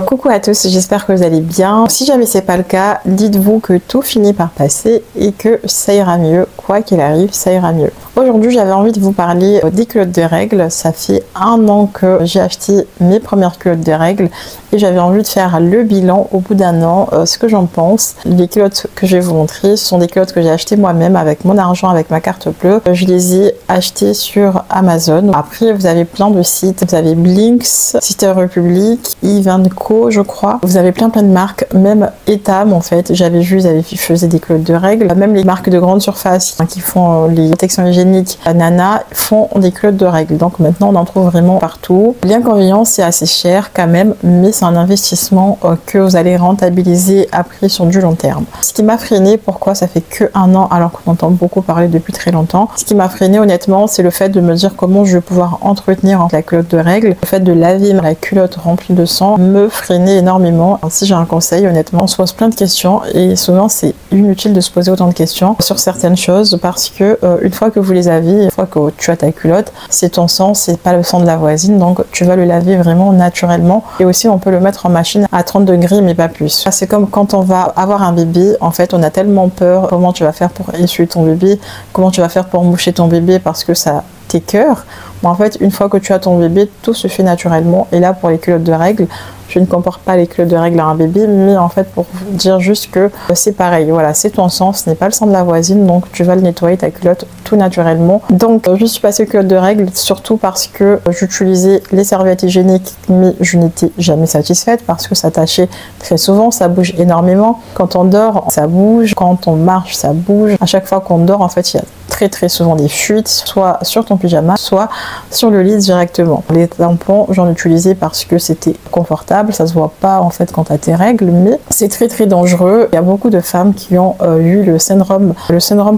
Coucou à tous, j'espère que vous allez bien. Si jamais c'est pas le cas, dites-vous que tout finit par passer et que ça ira mieux. Quoi qu'il arrive, ça ira mieux. Aujourd'hui, j'avais envie de vous parler des culottes de règles. Ça fait 1 an que j'ai acheté mes premières culottes de règles et j'avais envie de faire le bilan au bout d'1 an, ce que j'en pense. Les culottes que je vais vous montrer, ce sont des culottes que j'ai achetées moi-même avec mon argent, avec ma carte bleue. Je les ai achetées sur Amazon. Après, vous avez plein de sites. Vous avez Blinks, Sister Republic, Ivanco, je crois. Vous avez plein de marques, même Etam en fait. J'avais vu, ils faisaient des culottes de règles. Même les marques de grande surface qui font les protections hygiéniques, Nana, font des culottes de règles. Donc maintenant, on en trouve vraiment partout. L'inconvénient, c'est assez cher quand même, mais c'est un investissement que vous allez rentabiliser après sur du long terme. Ce qui m'a freiné, pourquoi ça fait que 1 an alors qu'on entend beaucoup parler depuis très longtemps, ce qui m'a freiné honnêtement, c'est le fait de me dire comment je vais pouvoir entretenir la culotte de règles. Le fait de laver la culotte remplie de sang me freinait énormément. Si j'ai un conseil, honnêtement, on se pose plein de questions et souvent c'est inutile de se poser autant de questions sur certaines choses parce que une fois que vous les avez, une fois que tu as ta culotte, c'est ton sang, c'est pas le sang de la voisine, donc tu vas le laver vraiment naturellement. Et aussi on peut le mettre en machine à 30 degrés mais pas plus. C'est comme quand on va avoir un bébé, en fait on a tellement peur comment tu vas faire pour essuyer ton bébé, comment tu vas faire pour moucher ton bébé parce que ça t'écœure. Bon, en fait, une fois que tu as ton bébé, tout se fait naturellement. Et là, pour les culottes de règles, je ne compare pas les culottes de règles à un bébé, mais en fait, pour vous dire juste que c'est pareil. Voilà, c'est ton sang, ce n'est pas le sang de la voisine, donc tu vas le nettoyer ta culotte tout naturellement. Donc, je suis passée aux culottes de règles, surtout parce que j'utilisais les serviettes hygiéniques, mais je n'étais jamais satisfaite parce que ça tâchait très souvent, ça bouge énormément. Quand on dort, ça bouge. Quand on marche, ça bouge. À chaque fois qu'on dort, en fait, il y a très souvent des fuites, soit sur ton pyjama, soit sur le lit directement. Les tampons, j'en utilisais parce que c'était confortable, ça se voit pas en fait quand tu as tes règles, mais c'est très dangereux. Il y a beaucoup de femmes qui ont eu le syndrome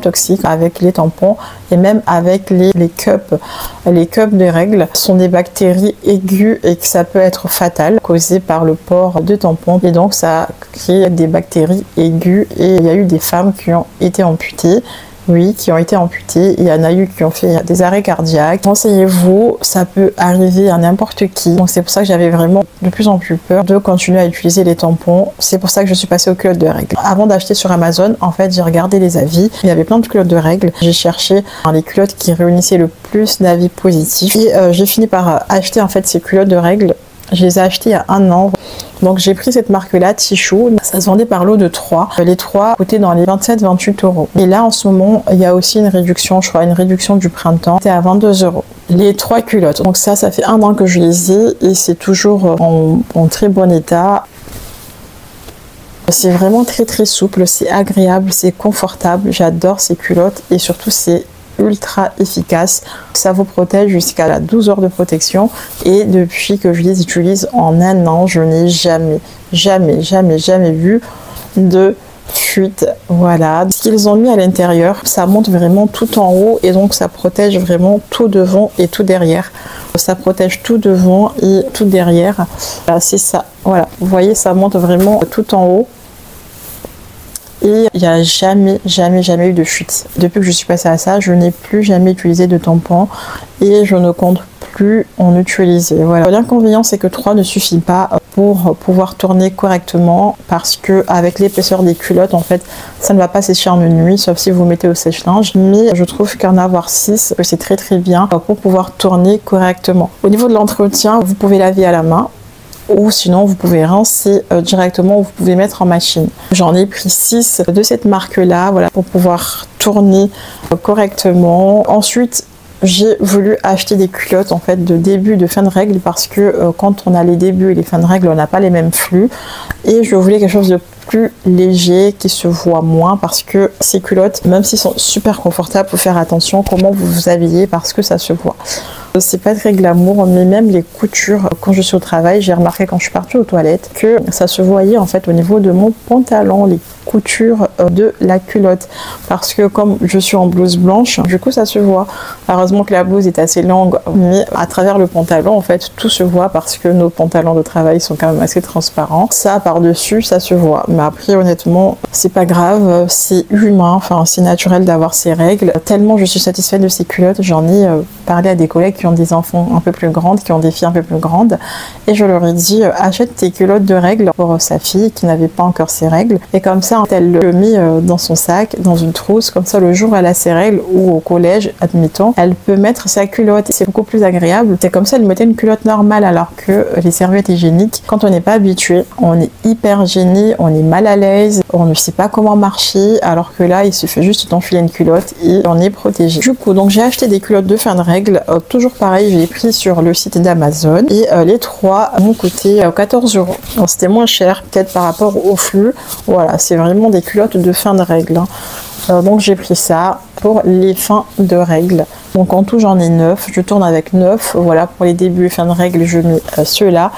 toxique avec les tampons et même avec les cups. Les cups de règles sont des bactéries aiguës et que ça peut être fatal, causé par le port de tampons et donc ça crée des bactéries aiguës et il y a eu des femmes qui ont été amputées. Oui, qui ont été amputées. Il y en a eu qui ont fait des arrêts cardiaques. Renseignez-vous, ça peut arriver à n'importe qui. Donc c'est pour ça que j'avais vraiment de plus en plus peur de continuer à utiliser les tampons. C'est pour ça que je suis passée aux culottes de règles. Avant d'acheter sur Amazon, en fait, j'ai regardé les avis. Il y avait plein de culottes de règles. J'ai cherché les culottes qui réunissaient le plus d'avis positifs. Et j'ai fini par acheter en fait ces culottes de règles. Je les ai achetées il y a 1 an. Donc j'ai pris cette marque-là, Tissot. Ça se vendait par lot de 3. Les 3 coûtaient dans les 27-28 €. Et là, en ce moment, il y a aussi une réduction, je crois, une réduction du printemps. C'était à 22 €. Les 3 culottes. Donc ça fait 1 an que je les ai et c'est toujours en très bon état. C'est vraiment très souple, c'est agréable, c'est confortable. J'adore ces culottes et surtout c'est ultra efficace. Ça vous protège jusqu'à 12 heures de protection et depuis que je les utilise en 1 an, je n'ai jamais vu de fuite. Voilà, ce qu'ils ont mis à l'intérieur, ça monte vraiment tout en haut et donc ça protège vraiment tout devant et tout derrière. Ça protège tout devant et tout derrière. C'est ça, voilà, vous voyez, ça monte vraiment tout en haut. Et il n'y a jamais eu de fuite. Depuis que je suis passée à ça, je n'ai plus jamais utilisé de tampons et je ne compte plus en utiliser. Voilà. L'inconvénient, c'est que 3 ne suffit pas pour pouvoir tourner correctement parce que avec l'épaisseur des culottes, en fait, ça ne va pas sécher en une nuit, sauf si vous mettez au sèche-linge. Mais je trouve qu'en avoir 6, c'est très bien pour pouvoir tourner correctement. Au niveau de l'entretien, vous pouvez laver à la main. Ou sinon vous pouvez rincer directement ou vous pouvez mettre en machine. J'en ai pris 6 de cette marque là, voilà, pour pouvoir tourner correctement. Ensuite j'ai voulu acheter des culottes en fait de début de fin de règle parce que quand on a les débuts et les fins de règle on n'a pas les mêmes flux et je voulais quelque chose de plus léger qui se voit moins parce que ces culottes même s'ils sont super confortables, faut faire attention comment vous vous habillez parce que ça se voit. C'est pas très glamour, mais même les coutures, quand je suis au travail, j'ai remarqué quand je suis partie aux toilettes que ça se voyait en fait au niveau de mon pantalon, les coutures de la culotte. Parce que comme je suis en blouse blanche, du coup ça se voit. Heureusement que la blouse est assez longue, mais à travers le pantalon, en fait, tout se voit parce que nos pantalons de travail sont quand même assez transparents. Ça, par-dessus, ça se voit. Mais après, honnêtement, c'est pas grave, c'est humain, enfin, c'est naturel d'avoir ces règles. Tellement je suis satisfaite de ces culottes, j'en ai parlé à des collègues qui ont des enfants un peu plus grandes, qui ont des filles un peu plus grandes, et je leur ai dit achète tes culottes de règles pour sa fille qui n'avait pas encore ses règles, et comme ça elle le met dans son sac, dans une trousse, comme ça le jour où elle a ses règles ou au collège, admettons, elle peut mettre sa culotte, c'est beaucoup plus agréable. C'est comme ça elle mettait une culotte normale, alors que les serviettes hygiéniques, quand on n'est pas habitué, on est hyper gêné, on est mal à l'aise, on ne sait pas comment marcher, alors que là il suffit juste d'enfiler une culotte et on est protégé. Du coup donc j'ai acheté des culottes de fin de règles, toujours pareil, j'ai pris sur le site d'Amazon, et les trois m'ont coûté 14 €. C'était moins cher peut-être par rapport au flux. Voilà, c'est vraiment des culottes de fin de règles, hein. Donc j'ai pris ça pour les fins de règles. Donc en tout j'en ai 9, je tourne avec 9. Voilà, pour les débuts et fins de règles je mets ceux-là.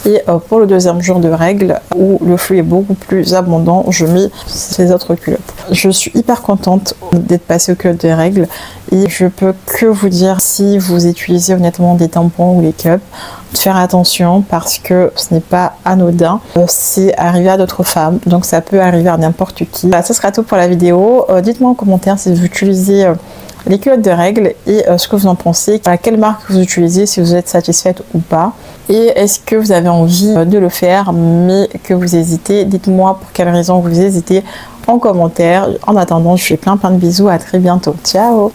Et pour le deuxième jour de règles, où le flux est beaucoup plus abondant, je mets ces autres culottes. Je suis hyper contente d'être passée aux culottes de règles, et je peux que vous dire, si vous utilisez honnêtement des tampons ou les cups, de faire attention, parce que ce n'est pas anodin. C'est arrivé à d'autres femmes, donc ça peut arriver à n'importe qui. Voilà, ce sera tout pour la vidéo. Dites-moi en commentaire si vous utilisez les culottes de règles et ce que vous en pensez, à quelle marque vous utilisez, si vous êtes satisfaite ou pas, et est-ce que vous avez envie de le faire mais que vous hésitez. Dites-moi pour quelles raisons vous hésitez en commentaire. En attendant, je vous fais plein de bisous, à très bientôt, ciao.